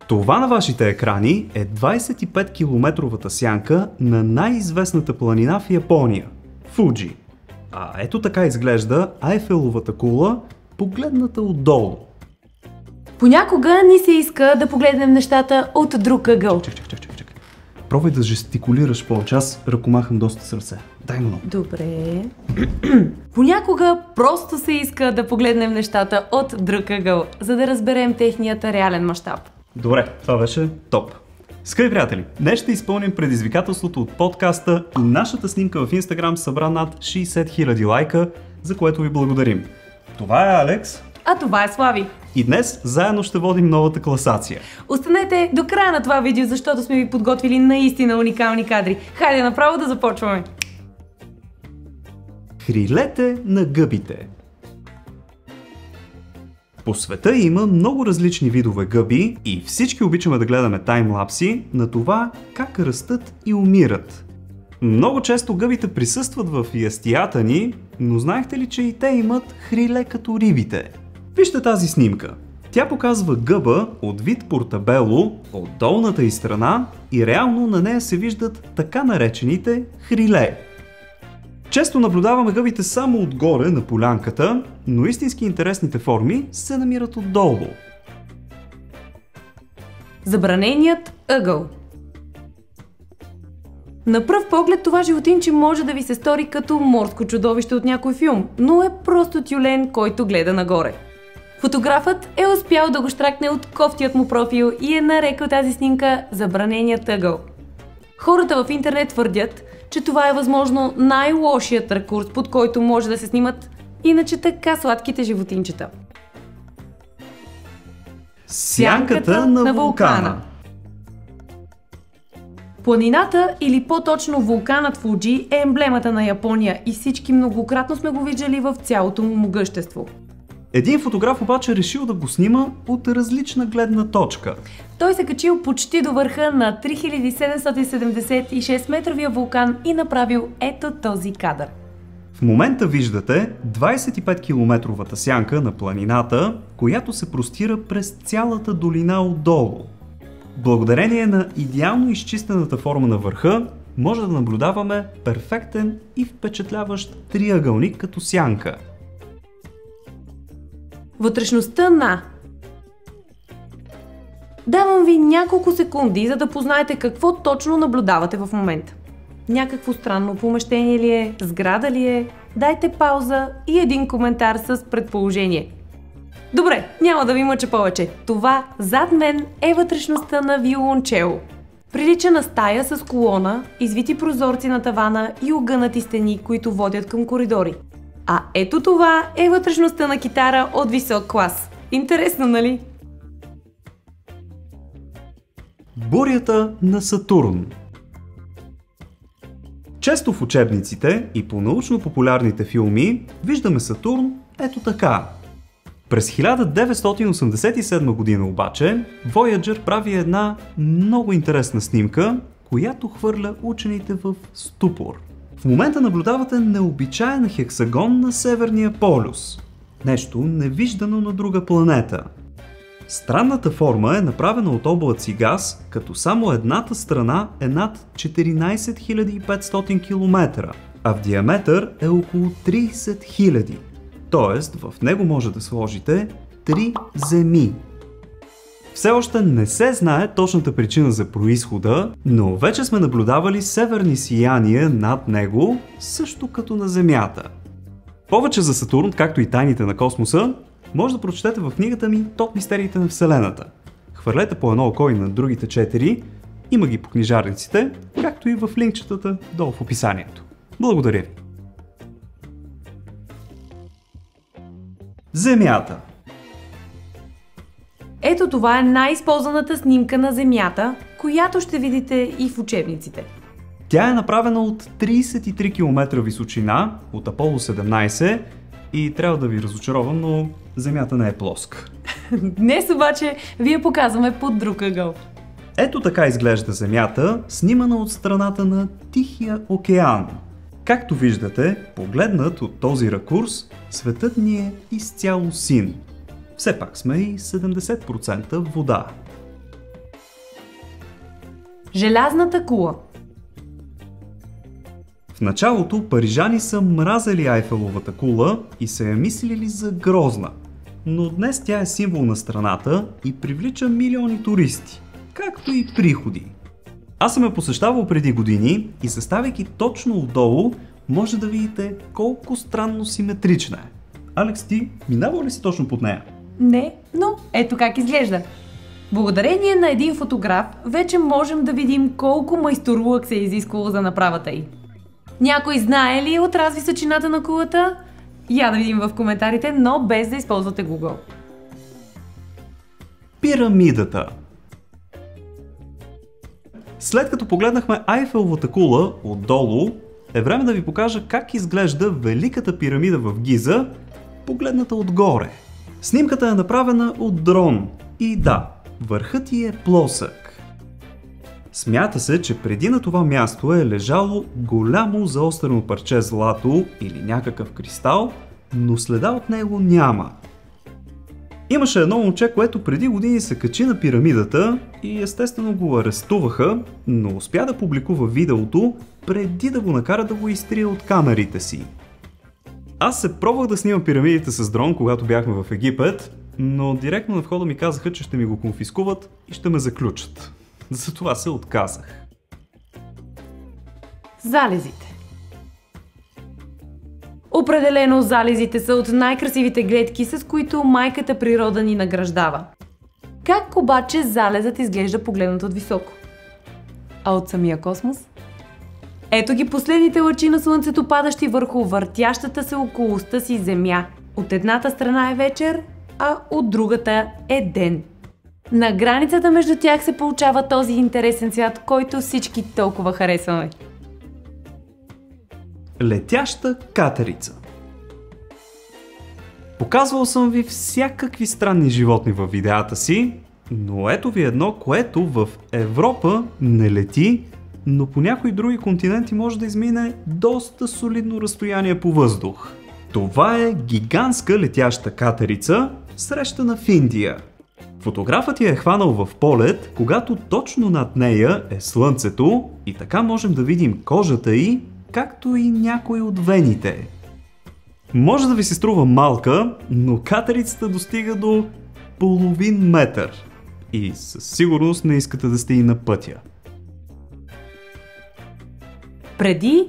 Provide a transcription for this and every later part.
Това на вашите екрани е 25-километровата сянка на най-известната планина в Япония – Фуджи. А ето така изглежда Айфеловата кула, погледната отдолу. Понякога ни се иска да погледнем нещата от друг ъгъл. Чакай. Пробвай да жестикулираш повече, аз ръкомахам доста с ръце. Дай му. Добре. Понякога просто се иска да погледнем нещата от друг ъгъл, за да разберем техният реален мащаб. Добре, това беше топ. Скъпи приятели, днес ще изпълним предизвикателството от подкаста и нашата снимка в Instagram събра над 60 000 лайка, за което ви благодарим. Това е Алекс. А това е Слави. И днес заедно ще водим новата класация. Останете до края на това видео, защото сме ви подготвили наистина уникални кадри. Хайде направо да започваме! Хрилете на гъбите. По света има много различни видове гъби и всички обичаме да гледаме таймлапси на това как растат и умират. Много често гъбите присъстват в ястията ни, но знаехте ли, че и те имат хриле като рибите? Вижте тази снимка. Тя показва гъба от вид портабело от долната й страна и реално на нея се виждат така наречените хриле. Често наблюдаваме гъбите само отгоре на полянката, но истински интересните форми се намират отдолу. Забраненият ъгъл. На пръв поглед това животинче може да ви се стори като морско чудовище от някой филм, но е просто тюлен, който гледа нагоре. Фотографът е успял да го щракне от кофтият му профил и е нарекал тази снимка забраненият ъгъл. Хората в интернет твърдят, че това е възможно най-лошият ракурс, под който може да се снимат иначе така сладките животинчета. Сянката на вулкана. Планината, или по-точно вулканът Фуджи, е емблемата на Япония и всички многократно сме го виждали в цялото му могъщество. Един фотограф обаче решил да го снима от различна гледна точка. Той се качил почти до върха на 3776 метровия вулкан и направил ето този кадър. В момента виждате 25-километровата сянка на планината, която се простира през цялата долина отдолу. Благодарение на идеално изчистената форма на върха, може да наблюдаваме перфектен и впечатляващ триъгълник като сянка. Вътрешността на... Давам ви няколко секунди, за да познаете какво точно наблюдавате в момента. Някакво странно помещение ли е, сграда ли е? Дайте пауза и един коментар с предположение. Добре, няма да ви мъча повече. Това зад мен е вътрешността на виолончело. Прилича на стая с колона, извити прозорци на тавана и огънати стени, които водят към коридори. А ето това е вътрешността на китара от висок клас. Интересно, нали? Бурята на Сатурн. Често в учебниците и по научно-популярните филми виждаме Сатурн ето така. През 1987 година обаче Voyager прави една много интересна снимка, която хвърля учените в ступор. В момента наблюдавате необичаен хексагон на Северния полюс. Нещо невиждано на друга планета. Странната форма е направена от облаци газ, като само едната страна е над 14 500 км, а в диаметър е около 30 000. Тоест в него може да сложите 3 Земи. Все още не се знае точната причина за произхода, но вече сме наблюдавали северни сияния над него, също като на Земята. Повече за Сатурн, както и тайните на космоса, може да прочетете в книгата ми "Топ мистериите на Вселената". Хвърлете по едно око и на другите 4, има ги по книжарниците, както и в линкчетата долу в описанието. Благодаря ви! Земята. Ето това е най-използваната снимка на Земята, която ще видите и в учебниците. Тя е направена от 33 км височина от Аполо 17 и трябва да ви разочаровам, но Земята не е плоска. Днес обаче ви я показваме под друг ъгъл. Ето така изглежда Земята, снимана от страната на Тихия океан. Както виждате, погледнат от този ракурс, светът ни е изцяло син. Все пак сме и 70% вода. Желязната кула. В началото парижани са мразели Айфеловата кула и са я мислили за грозна, но днес тя е символ на страната и привлича милиони туристи, както и приходи. Аз съм я посещавал преди години и заставайки точно отдолу, може да видите колко странно симетрична е. Алекс, ти минавал ли си точно под нея? Не, но ето как изглежда. Благодарение на един фотограф вече можем да видим колко майсторлък се е изисквало за направата й. Някой знае ли от височината на кулата? Я да видим в коментарите, но без да използвате Google. Пирамидата. След като погледнахме Айфеловата кула отдолу, е време да ви покажа как изглежда Великата пирамида в Гиза, погледната отгоре. Снимката е направена от дрон и да, върхът й е плосък. Смята се, че преди на това място е лежало голямо заострено парче злато или някакъв кристал, но следа от него няма. Имаше едно момче, което преди години се качи на пирамидата и естествено го арестуваха, но успя да публикува видеото преди да го накара да го изтрие от камерите си. Аз се пробвах да снимам пирамидите с дрон, когато бяхме в Египет, но директно на входа ми казаха, че ще ми го конфискуват и ще ме заключат. Затова се отказах. Залезите. Определено залезите са от най-красивите гледки, с които майката природа ни награждава. Как обаче залезът изглежда погледнат от високо? А от самия космос? Ето ги последните лъчи на слънцето, падащи върху въртящата се около оста си Земя. От едната страна е вечер, а от другата е ден. На границата между тях се получава този интересен свят, който всички толкова харесваме. Летяща катерица. Показвал съм ви всякакви странни животни във видеята си, но ето ви едно, което в Европа не лети, но по някои други континенти може да измине доста солидно разстояние по въздух. Това е гигантска летяща катерица, срещана в Индия. Фотографът я е хванал в полет, когато точно над нея е Слънцето и така можем да видим кожата й, както и някои от вените. Може да ви се струва малка, но катерицата достига до половин метър и със сигурност не искате да сте и на пътя. Преди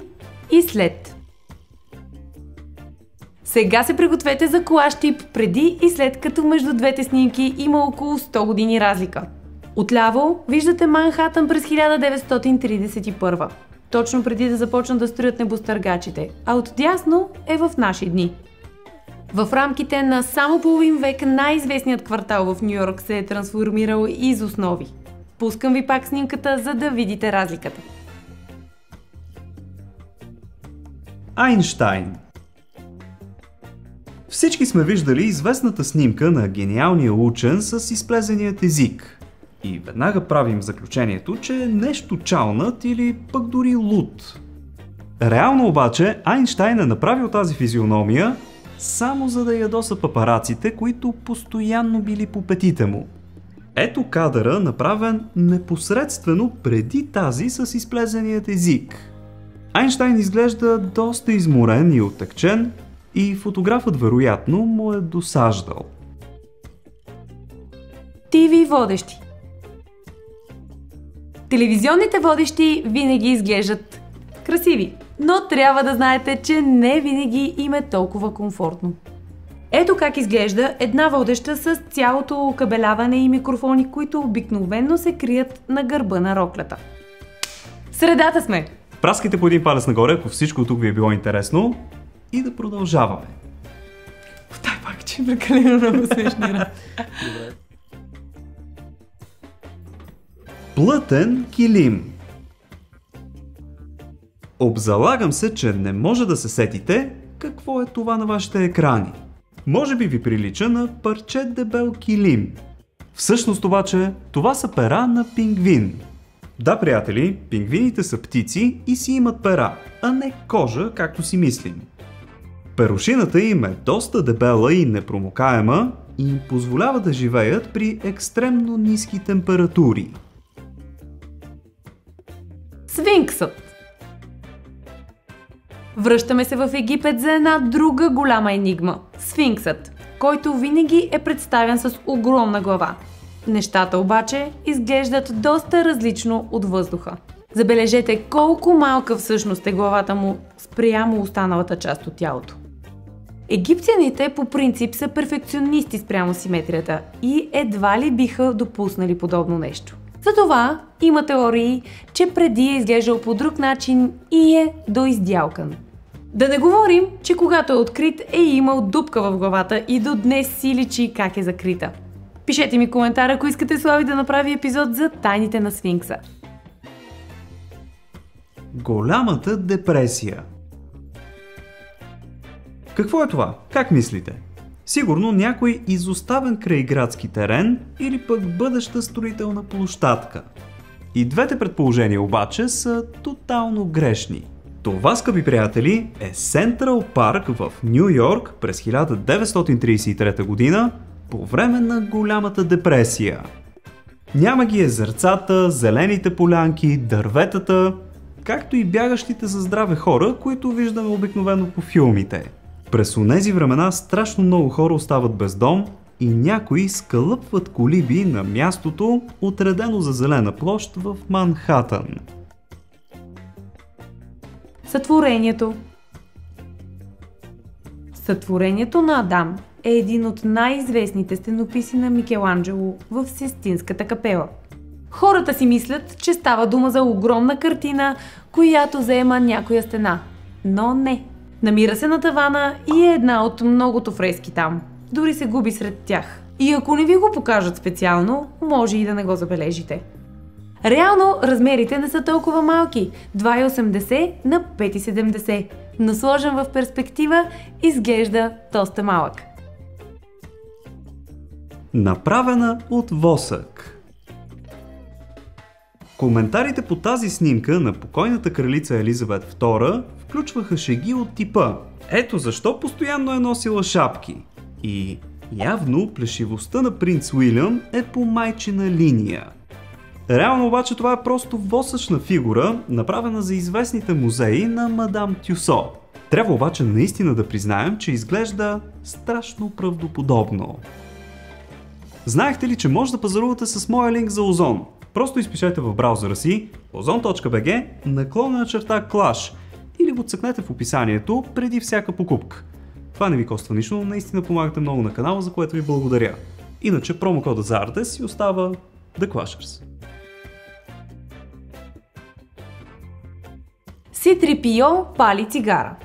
и след. Сега се пригответе за колаж тип преди и след, като между двете снимки има около 100 години разлика. Отляво виждате Манхатън през 1931, точно преди да започнат да строят небостъргачите, а отдясно е в наши дни. В рамките на само половин век най-известният квартал в Ню Йорк се е трансформирал из основи. Пускам ви пак снимката, за да видите разликата. Айнщайн. Всички сме виждали известната снимка на гениалния учен с изплезеният език. И веднага правим заключението, че е нещо чалнат или пък дори луд. Реално обаче Айнщайн е направил тази физиономия само за да ядоса папараците, които постоянно били по петите му. Ето кадъра, направен непосредствено преди тази с изплезеният език. Айнщайн изглежда доста изморен и оттъкчен и фотографът вероятно му е досаждал. ТВ водещи. Телевизионните водещи винаги изглеждат красиви, но трябва да знаете, че не винаги им е толкова комфортно. Ето как изглежда една водеща с цялото окабеляване и микрофони, които обикновено се крият на гърба на роклята. Средата сме! Праскайте по един палец нагоре, ако всичко тук ви е било интересно, и да продължаваме. Дай пак, че прекалено много смешни. Плътен килим. Обзалагам се, че не може да се сетите какво е това на вашите екрани. Може би ви прилича на парче дебел килим. Всъщност обаче, това са пера на пингвин. Да, приятели, пингвините са птици и си имат пера, а не кожа, както си мислим. Перушината им е доста дебела и непромокаема и им позволява да живеят при екстремно ниски температури. Сфинксът. Връщаме се в Египет за една друга голяма енигма – Сфинксът, който винаги е представен с огромна глава. Нещата обаче изглеждат доста различно от въздуха. Забележете колко малка всъщност е главата му спрямо останалата част от тялото. Египтяните по принцип са перфекционисти спрямо симетрията и едва ли биха допуснали подобно нещо. Затова има теории, че преди е изглеждал по друг начин и е доиздялкан. Да не говорим, че когато е открит е имал дупка в главата и до днес си личи как е закрита. Пишете ми коментар, ако искате Слави да направи епизод за тайните на Сфинкса. Голямата депресия. Какво е това? Как мислите? Сигурно някой изоставен крайградски терен или пък бъдеща строителна площадка. И двете предположения обаче са тотално грешни. Това, скъпи приятели, е Сентрал Парк в Ню Йорк през 1933 година по време на голямата депресия. Няма ги езерцата, зелените полянки, дърветата, както и бягащите за здраве хора, които виждаме обикновено по филмите. През онези времена страшно много хора остават без дом и някои скалъпват колиби на мястото, отредено за зелена площ в Манхатън. Сътворението. Сътворението на Адам е един от най-известните стенописи на Микеланджело в Систинската капела. Хората си мислят, че става дума за огромна картина, която заема някоя стена. Но не. Намира се на тавана и е една от многото фрески там. Дори се губи сред тях. И ако не ви го покажат специално, може и да не го забележите. Реално размерите не са толкова малки – 2,80 на 5,70, но сложен в перспектива изглежда доста малък. Направена от восък. Коментарите по тази снимка на покойната кралица Елизабет II включваха шеги от типа: ето защо постоянно е носила шапки. И явно плешивостта на принц Уилям е по майчина линия. Реално обаче това е просто восъчна фигура, направена за известните музеи на мадам Тюсо. Трябва обаче наистина да признаем, че изглежда страшно правдоподобно. Знаехте ли, че може да пазарувате с моя линк за Озон? Просто изпишете в браузъра си ozon.bg/clash или го цъкнете в описанието преди всяка покупка. Това не ви коства нищо, но наистина помагате много на канала, за което ви благодаря. Иначе промокода за Artes си остава The Clashers. C-3PO пали цигара.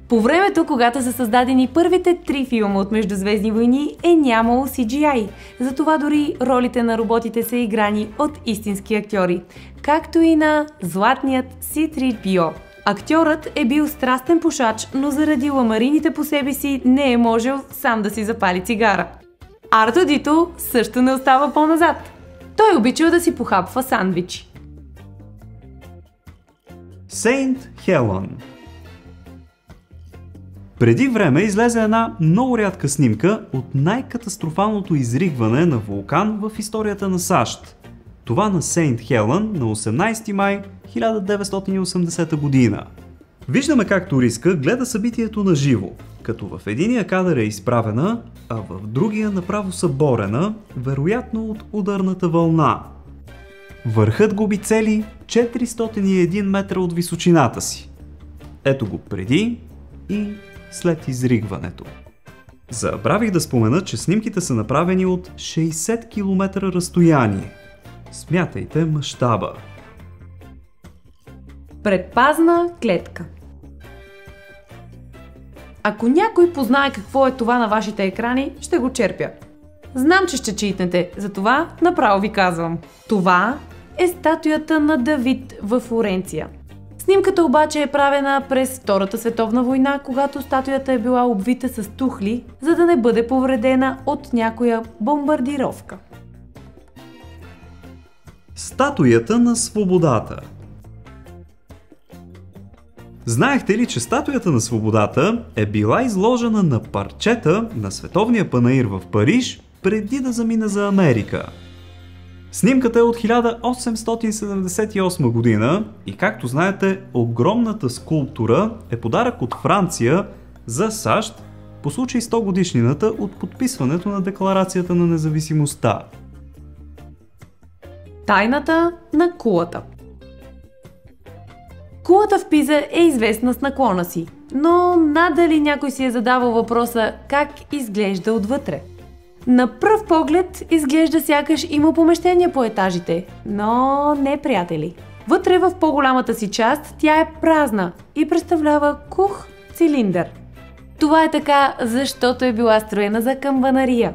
По времето, когато са създадени първите 3 филма от Междузвездни войни, е нямало CGI. Затова дори ролите на роботите са играни от истински актьори, както и на златният C-3PO. Актьорът е бил страстен пушач, но заради ламарините по себе си не е можел сам да си запали цигара. R2-D2 също не остава по-назад. Той обичал да си похапва сандвичи. Сейнт Хелън. Преди време излезе една много рядка снимка от най-катастрофалното изригване на вулкан в историята на САЩ. Това на Сейнт Хелън на 18 май 1980 година. Виждаме как туристка гледа събитието на живо, като в единия кадър е изправена, а в другия направо съборена, вероятно от ударната вълна. Върхът губи цели 401 метра от височината си. Ето го преди и след изригването. Забравих да спомена, че снимките са направени от 60 км разстояние. Смятайте мащаба. Предпазна клетка. Ако някой познае какво е това на вашите екрани, ще го черпя. Знам, че ще читнете, затова направо ви казвам. Това е статуята на Давид във Флоренция. Снимката обаче е правена през Втората световна война, когато статуята е била обвита с тухли, за да не бъде повредена от някоя бомбардировка. Статуята на свободата. Знаехте ли, че статуята на свободата е била изложена на парчета на Световния панаир в Париж преди да замине за Америка? Снимката е от 1878 година и както знаете, огромната скулптура е подарък от Франция за САЩ по случай 100 годишнината от подписването на Декларацията на независимостта. Тайната на кулата. Кулата в Пиза е известна с наклона си, но надали някой си е задавал въпроса как изглежда отвътре. На пръв поглед изглежда сякаш има помещения по етажите, но не, приятели. Вътре в по-голямата си част тя е празна и представлява кух цилиндър. Това е така, защото е била строена за камбанария.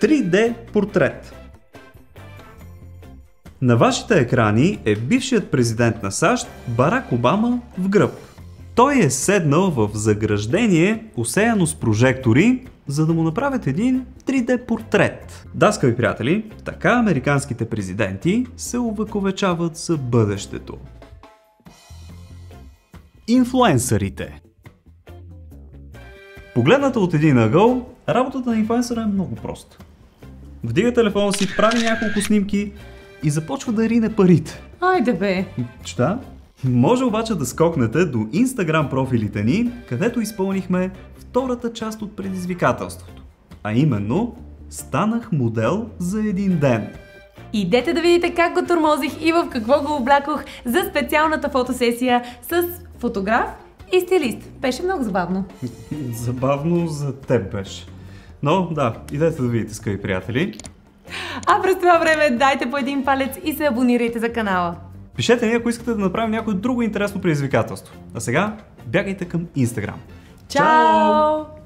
3D портрет. На вашите екрани е бившият президент на САЩ Барак Обама в гръб. Той е седнал в заграждение, усеяно с прожектори, за да му направят един 3D портрет. Да, скъпи приятели, така американските президенти се увековечават за бъдещето. Инфлуенсърите. Погледната от един ъгъл, работата на инфлуенсъра е много проста. Вдига телефона си, прави няколко снимки и започва да рине парите. Айде бе! Чта? Може обаче да скокнете до Instagram профилите ни, където изпълнихме втората част от предизвикателството. А именно, станах модел за един ден. Идете да видите как го тормозих и в какво го облякох за специалната фотосесия с фотограф и стилист. Беше много забавно. Забавно за теб беше. Но да, идете да видите, скъпи приятели. А през това време дайте по един палец и се абонирайте за канала. Пишете ни, ако искате да направим някое друго интересно предизвикателство. А сега бягайте към Instagram. Чао!